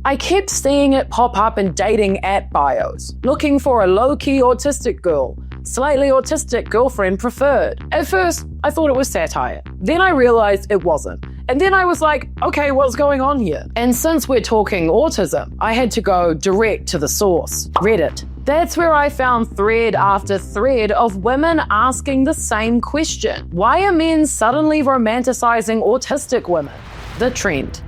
I kept seeing it pop up in dating app bios, looking for a low-key autistic girl, slightly autistic girlfriend preferred. At first, I thought it was satire. Then I realized it wasn't. And then I was like, okay, what's going on here? And since we're talking autism, I had to go direct to the source, Reddit. That's where I found thread after thread of women asking the same question. Why are men suddenly romanticizing autistic women? The trend.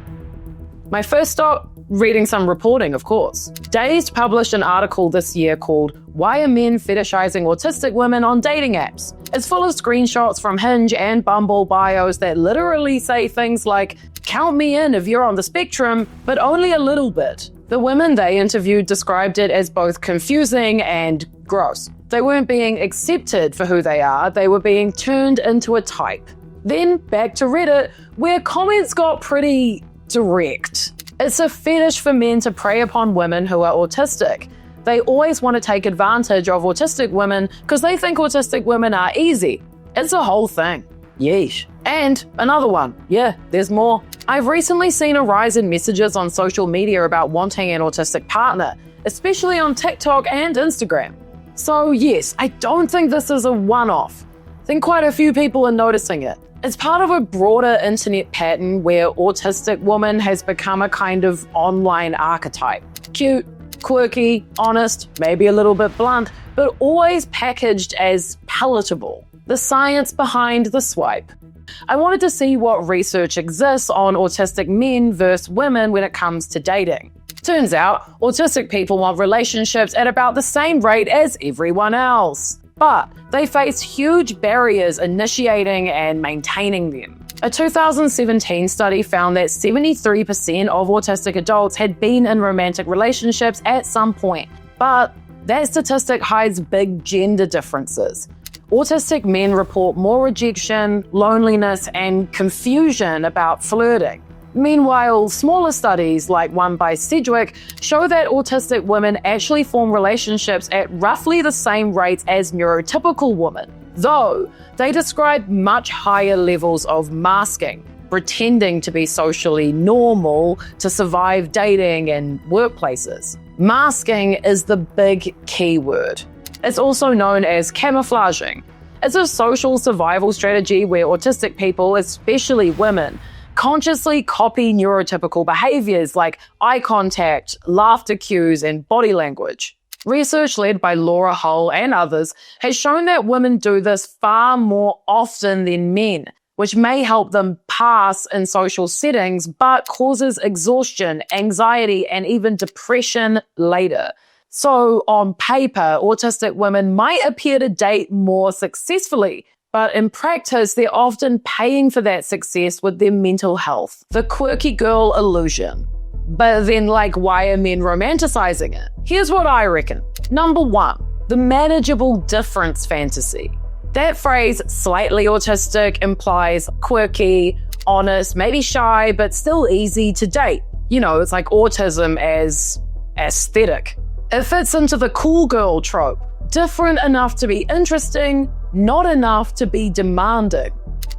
My first stop, reading some reporting, of course. Dazed published an article this year called Why Are Men Fetishizing Autistic Women on Dating Apps? It's full of screenshots from Hinge and Bumble bios that literally say things like, count me in if you're on the spectrum, but only a little bit. The women they interviewed described it as both confusing and gross. They weren't being accepted for who they are, they were being turned into a type. Then back to Reddit, where comments got pretty direct. It's a fetish for men to prey upon women who are autistic. They always want to take advantage of autistic women because they think autistic women are easy. It's a whole thing. Yeesh. And another one. Yeah, there's more. I've recently seen a rise in messages on social media about wanting an autistic partner, especially on TikTok and Instagram. So yes, I don't think this is a one-off. I think quite a few people are noticing it. It's part of a broader internet pattern where autistic woman has become a kind of online archetype. Cute, quirky, honest, maybe a little bit blunt, but always packaged as palatable. The science behind the swipe. I wanted to see what research exists on autistic men versus women when it comes to dating. Turns out, autistic people want relationships at about the same rate as everyone else. But they face huge barriers initiating and maintaining them. A 2017 study found that 73% of autistic adults had been in romantic relationships at some point. But that statistic hides big gender differences. Autistic men report more rejection, loneliness, and confusion about flirting. Meanwhile, smaller studies, like one by Sedgwick, show that autistic women actually form relationships at roughly the same rates as neurotypical women, though they describe much higher levels of masking, pretending to be socially normal to survive dating and workplaces. Masking is the big key word. It's also known as camouflaging. It's a social survival strategy where autistic people, especially women, consciously copy neurotypical behaviors like eye contact, laughter cues, and body language. Research led by Laura Hull and others has shown that women do this far more often than men, which may help them pass in social settings, but causes exhaustion, anxiety, and even depression later. So on paper, autistic women might appear to date more successfully, but in practice, they're often paying for that success with their mental health. The quirky girl illusion. But then, why are men romanticizing it? Here's what I reckon. Number one, the manageable difference fantasy. That phrase, slightly autistic, implies quirky, honest, maybe shy, but still easy to date. It's like autism as aesthetic. It fits into the cool girl trope. Different enough to be interesting, not enough to be demanding.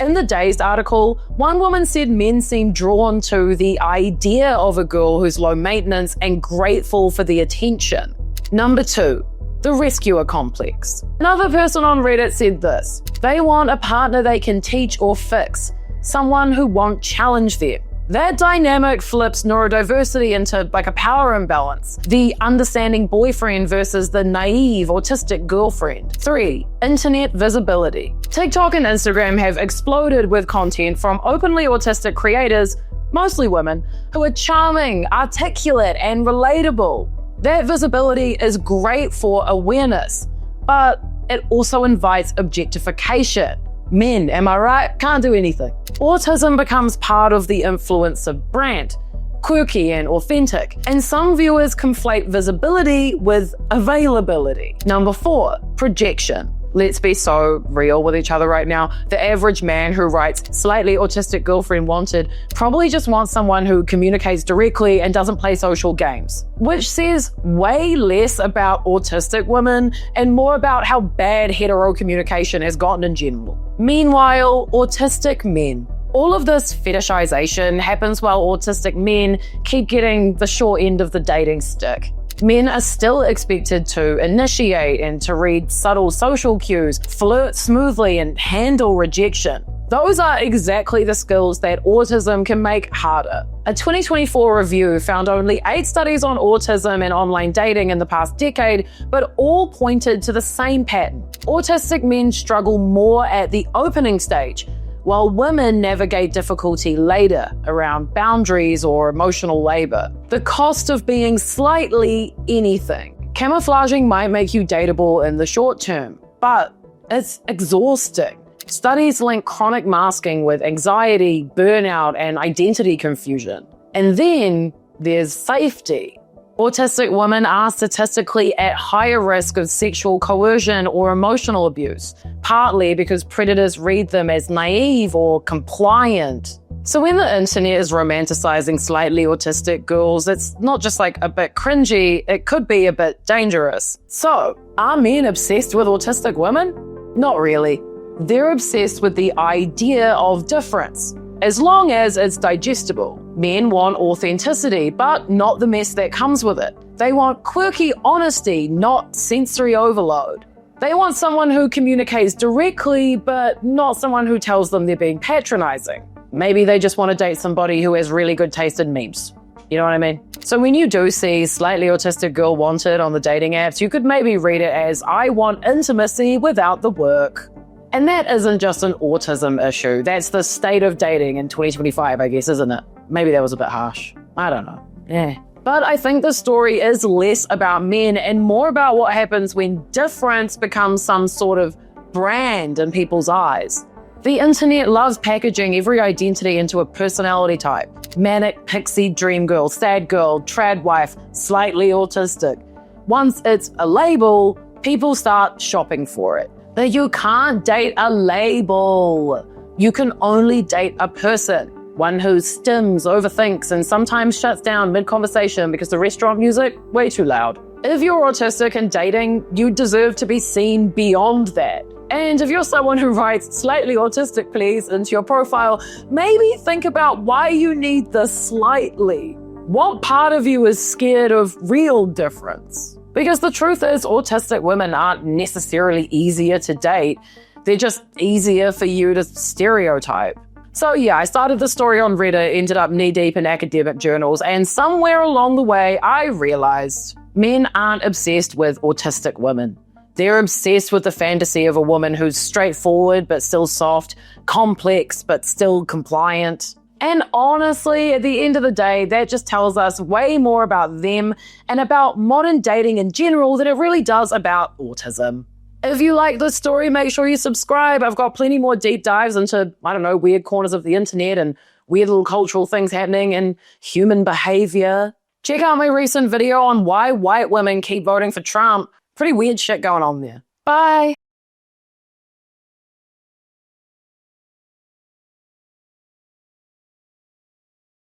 In the Dazed article, one woman said men seem drawn to the idea of a girl who's low maintenance and grateful for the attention. Number two, the rescuer complex. Another person on Reddit said this: they want a partner they can teach or fix, someone who won't challenge them. That dynamic flips neurodiversity into a power imbalance. The understanding boyfriend versus the naive autistic girlfriend. 3. Internet visibility. TikTok and Instagram have exploded with content from openly autistic creators, mostly women, who are charming, articulate, and relatable. That visibility is great for awareness, but it also invites objectification. Men, am I right? Can't do anything. Autism becomes part of the influencer brand, quirky and authentic, and some viewers conflate visibility with availability. Number 4, projection. Let's be so real with each other right now. The average man who writes slightly autistic girlfriend wanted probably just wants someone who communicates directly and doesn't play social games, which says way less about autistic women and more about how bad hetero communication has gotten in general. Meanwhile, autistic men. All of this fetishization happens while autistic men keep getting the short end of the dating stick. Men are still expected to initiate and to read subtle social cues, flirt smoothly, and handle rejection. Those are exactly the skills that autism can make harder. A 2024 review found only 8 studies on autism and online dating in the past decade, but all pointed to the same pattern. Autistic men struggle more at the opening stage, while women navigate difficulty later around boundaries or emotional labor. The cost of being slightly anything. Camouflaging might make you dateable in the short term, but it's exhausting. Studies link chronic masking with anxiety, burnout, and identity confusion. And then there's safety. Autistic women are statistically at higher risk of sexual coercion or emotional abuse, partly because predators read them as naive or compliant. So when the internet is romanticizing slightly autistic girls, it's not just like a bit cringy, it could be a bit dangerous. So, are men obsessed with autistic women? Not really. They're obsessed with the idea of difference, as long as it's digestible. Men want authenticity, but not the mess that comes with it. They want quirky honesty, not sensory overload. They want someone who communicates directly, but not someone who tells them they're being patronizing. Maybe they just want to date somebody who has really good taste in memes. You know what I mean? So when you do see slightly autistic girl wanted on the dating apps, you could maybe read it as, I want intimacy without the work. And that isn't just an autism issue. That's the state of dating in 2025, I guess, isn't it? Maybe that was a bit harsh. I don't know. But I think the story is less about men and more about what happens when difference becomes some sort of brand in people's eyes. The internet loves packaging every identity into a personality type. Manic, pixie, dream girl, sad girl, trad wife, slightly autistic. Once it's a label, people start shopping for it. But you can't date a label. You can only date a person. One who stims, overthinks, and sometimes shuts down mid-conversation because the restaurant music, way too loud. If you're autistic and dating, you deserve to be seen beyond that. And if you're someone who writes slightly autistic please into your profile, maybe think about why you need the slightly. What part of you is scared of real difference? Because the truth is, autistic women aren't necessarily easier to date. They're just easier for you to stereotype. So yeah, I started the story on Reddit, ended up knee-deep in academic journals, and somewhere along the way, I realized men aren't obsessed with autistic women. They're obsessed with the fantasy of a woman who's straightforward but still soft, complex but still compliant. And honestly, at the end of the day, that just tells us way more about them and about modern dating in general than it really does about autism. If you like this story, make sure you subscribe. I've got plenty more deep dives into, weird corners of the internet and weird little cultural things happening in human behavior. Check out my recent video on why white women keep voting for Trump. Pretty weird shit going on there. Bye.